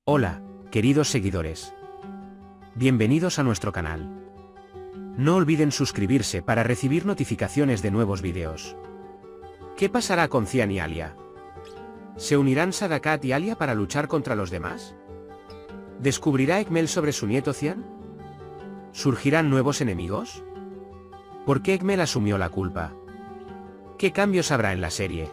Hola, queridos seguidores. Bienvenidos a nuestro canal. No olviden suscribirse para recibir notificaciones de nuevos vídeos. ¿Qué pasará con Cian y Alia? ¿Se unirán Sadakat y Alia para luchar contra los demás? ¿Descubrirá Ekmel sobre su nieto Cian? ¿Surgirán nuevos enemigos? ¿Por qué Ekmel asumió la culpa? ¿Qué cambios habrá en la serie?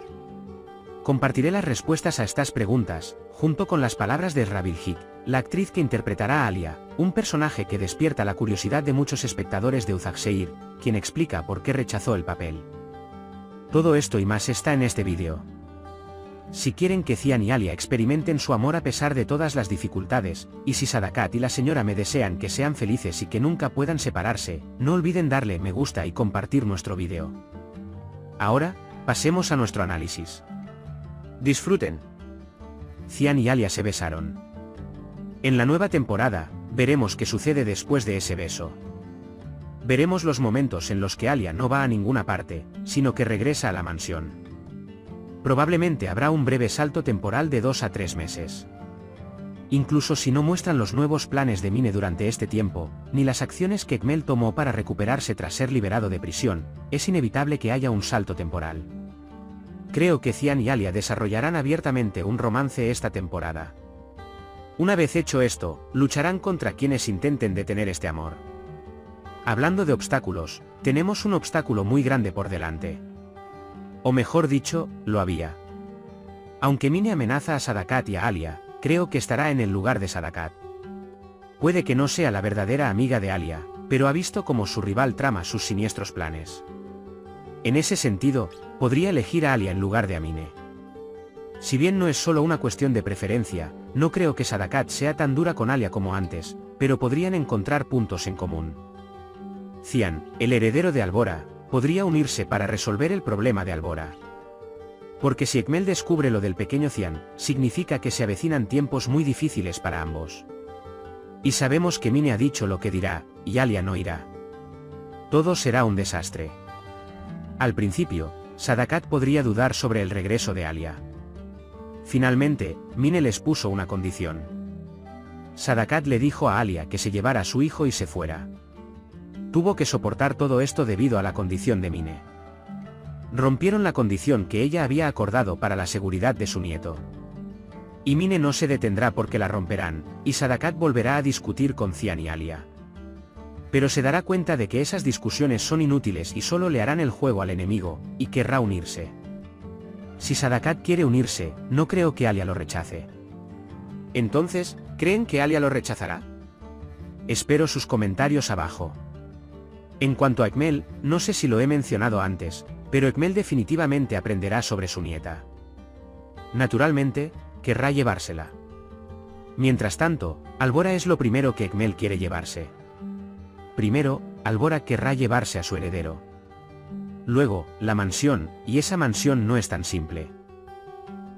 Compartiré las respuestas a estas preguntas, junto con las palabras de Rabil-Hik, la actriz que interpretará a Alia, un personaje que despierta la curiosidad de muchos espectadores de Uzak-Seir, quien explica por qué rechazó el papel. Todo esto y más está en este vídeo. Si quieren que Cian y Alia experimenten su amor a pesar de todas las dificultades, y si Sadakat y la señora me desean que sean felices y que nunca puedan separarse, no olviden darle me gusta y compartir nuestro vídeo. Ahora, pasemos a nuestro análisis. Disfruten. Cian y Alia se besaron. En la nueva temporada, veremos qué sucede después de ese beso. Veremos los momentos en los que Alia no va a ninguna parte, sino que regresa a la mansión. Probablemente habrá un breve salto temporal de 2 a 3 meses. Incluso si no muestran los nuevos planes de Mine durante este tiempo, ni las acciones que Ekmel tomó para recuperarse tras ser liberado de prisión, es inevitable que haya un salto temporal. Creo que Cian y Alia desarrollarán abiertamente un romance esta temporada. Una vez hecho esto, lucharán contra quienes intenten detener este amor. Hablando de obstáculos, tenemos un obstáculo muy grande por delante. O mejor dicho, lo había. Aunque Mine amenaza a Sadakat y a Alia, creo que estará en el lugar de Sadakat. Puede que no sea la verdadera amiga de Alia, pero ha visto cómo su rival trama sus siniestros planes. En ese sentido, podría elegir a Alia en lugar de a Mine. Si bien no es solo una cuestión de preferencia, no creo que Sadakat sea tan dura con Alia como antes, pero podrían encontrar puntos en común. Cian, el heredero de Albora, podría unirse para resolver el problema de Albora. Porque si Ekmel descubre lo del pequeño Cian, significa que se avecinan tiempos muy difíciles para ambos. Y sabemos que Mine ha dicho lo que dirá, y Alia no irá. Todo será un desastre. Al principio, Sadakat podría dudar sobre el regreso de Alia. Finalmente, Mine les puso una condición. Sadakat le dijo a Alia que se llevara a su hijo y se fuera. Tuvo que soportar todo esto debido a la condición de Mine. Rompieron la condición que ella había acordado para la seguridad de su nieto. Y Mine no se detendrá porque la romperán, y Sadakat volverá a discutir con Cian y Alia. Pero se dará cuenta de que esas discusiones son inútiles y solo le harán el juego al enemigo, y querrá unirse. Si Sadakat quiere unirse, no creo que Alia lo rechace. Entonces, ¿creen que Alia lo rechazará? Espero sus comentarios abajo. En cuanto a Ekmel, no sé si lo he mencionado antes, pero Ekmel definitivamente aprenderá sobre su nieta. Naturalmente, querrá llevársela. Mientras tanto, Albora es lo primero que Ekmel quiere llevarse. Primero, Albora querrá llevarse a su heredero. Luego, la mansión, y esa mansión no es tan simple.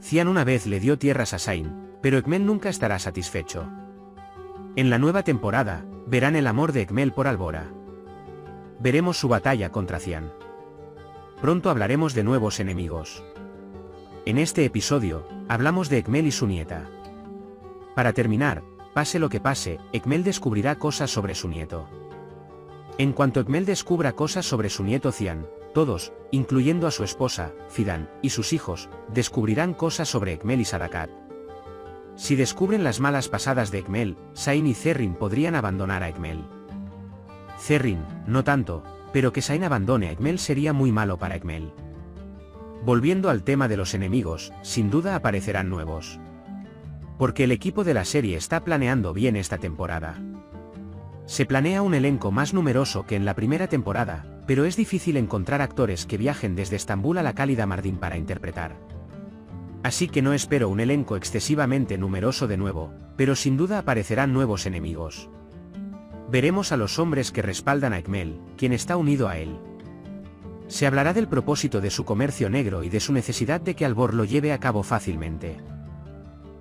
Cian una vez le dio tierras a Sain, pero Ekmel nunca estará satisfecho. En la nueva temporada, verán el amor de Ekmel por Albora. Veremos su batalla contra Cian. Pronto hablaremos de nuevos enemigos. En este episodio, hablamos de Ekmel y su nieta. Para terminar, pase lo que pase, Ekmel descubrirá cosas sobre su nieto. En cuanto Ekmel descubra cosas sobre su nieto Cian, todos, incluyendo a su esposa, Fidan, y sus hijos, descubrirán cosas sobre Ekmel y Sadakat. Si descubren las malas pasadas de Ekmel, Sain y Zerrin podrían abandonar a Ekmel. Zerrin, no tanto, pero que Sain abandone a Ekmel sería muy malo para Ekmel. Volviendo al tema de los enemigos, sin duda aparecerán nuevos. Porque el equipo de la serie está planeando bien esta temporada. Se planea un elenco más numeroso que en la primera temporada, pero es difícil encontrar actores que viajen desde Estambul a la cálida Mardin para interpretar. Así que no espero un elenco excesivamente numeroso de nuevo, pero sin duda aparecerán nuevos enemigos. Veremos a los hombres que respaldan a Ekmel, quien está unido a él. Se hablará del propósito de su comercio negro y de su necesidad de que Albor lo lleve a cabo fácilmente.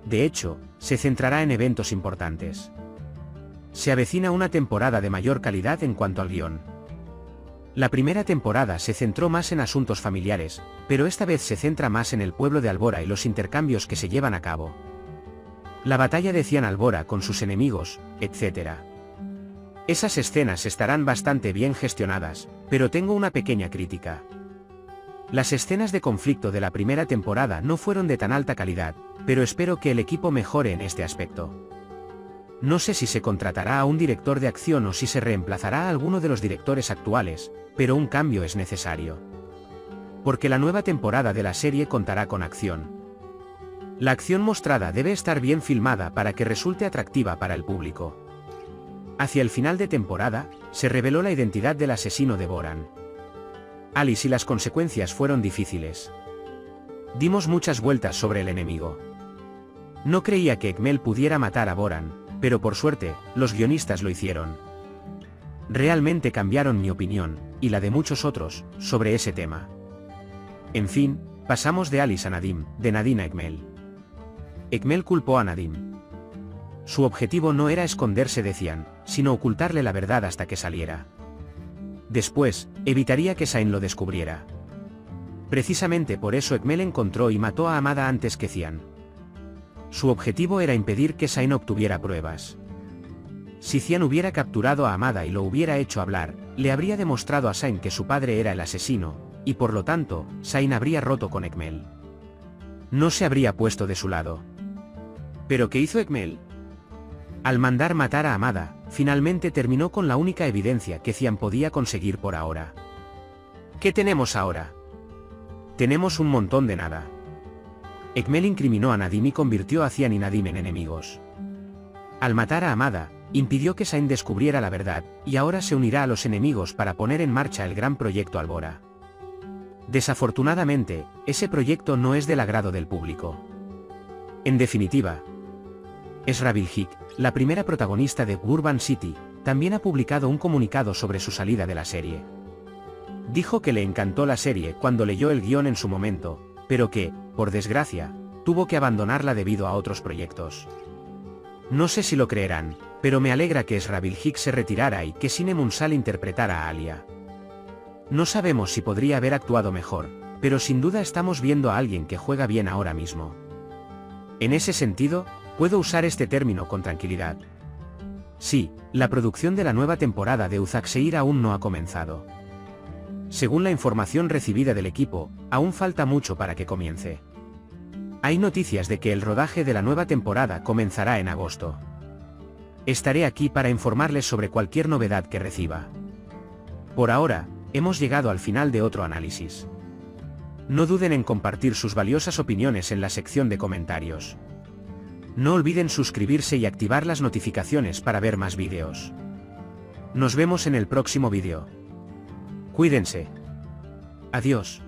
De hecho, se centrará en eventos importantes. Se avecina una temporada de mayor calidad en cuanto al guión. La primera temporada se centró más en asuntos familiares, pero esta vez se centra más en el pueblo de Albora y los intercambios que se llevan a cabo. la batalla de Cian Albora con sus enemigos, etc. Esas escenas estarán bastante bien gestionadas, pero tengo una pequeña crítica. Las escenas de conflicto de la primera temporada no fueron de tan alta calidad, pero espero que el equipo mejore en este aspecto. No sé si se contratará a un director de acción o si se reemplazará a alguno de los directores actuales, pero un cambio es necesario. Porque la nueva temporada de la serie contará con acción. La acción mostrada debe estar bien filmada para que resulte atractiva para el público. Hacia el final de temporada, se reveló la identidad del asesino de Boran. Alice y las consecuencias fueron difíciles. Dimos muchas vueltas sobre el enemigo. No creía que Ekmel pudiera matar a Boran, pero por suerte, los guionistas lo hicieron. Realmente cambiaron mi opinión, y la de muchos otros, sobre ese tema. En fin, pasamos de Alice a Nadim, de Nadine a Ekmel. Ekmel culpó a Nadim. Su objetivo no era esconderse de Cian, sino ocultarle la verdad hasta que saliera. Después, evitaría que Zayn lo descubriera. Precisamente por eso Ekmel encontró y mató a Amada antes que Cian. Su objetivo era impedir que Zayn obtuviera pruebas. Si Cian hubiera capturado a Amada y lo hubiera hecho hablar, le habría demostrado a Zayn que su padre era el asesino, y por lo tanto, Zayn habría roto con Ekmel. No se habría puesto de su lado. ¿Pero qué hizo Ekmel? Al mandar matar a Amada, finalmente terminó con la única evidencia que Cian podía conseguir por ahora. ¿Qué tenemos ahora? Tenemos un montón de nada. Ekmel incriminó a Nadim y convirtió a Cian y Nadim en enemigos. Al matar a Amada, impidió que Zayn descubriera la verdad, y ahora se unirá a los enemigos para poner en marcha el gran proyecto Albora. Desafortunadamente, ese proyecto no es del agrado del público. En definitiva, Ezra Bilgic, la primera protagonista de Urban City, también ha publicado un comunicado sobre su salida de la serie. Dijo que le encantó la serie cuando leyó el guión en su momento, pero que, por desgracia, tuvo que abandonarla debido a otros proyectos. No sé si lo creerán, pero me alegra que Ezra Bilgic se retirara y que Sine Munsal interpretara a Alia. No sabemos si podría haber actuado mejor, pero sin duda estamos viendo a alguien que juega bien ahora mismo. En ese sentido, puedo usar este término con tranquilidad. Sí, la producción de la nueva temporada de Uzaxeir aún no ha comenzado. Según la información recibida del equipo, aún falta mucho para que comience. Hay noticias de que el rodaje de la nueva temporada comenzará en agosto. Estaré aquí para informarles sobre cualquier novedad que reciba. Por ahora, hemos llegado al final de otro análisis. No duden en compartir sus valiosas opiniones en la sección de comentarios. No olviden suscribirse y activar las notificaciones para ver más vídeos. Nos vemos en el próximo vídeo. Cuídense. Adiós.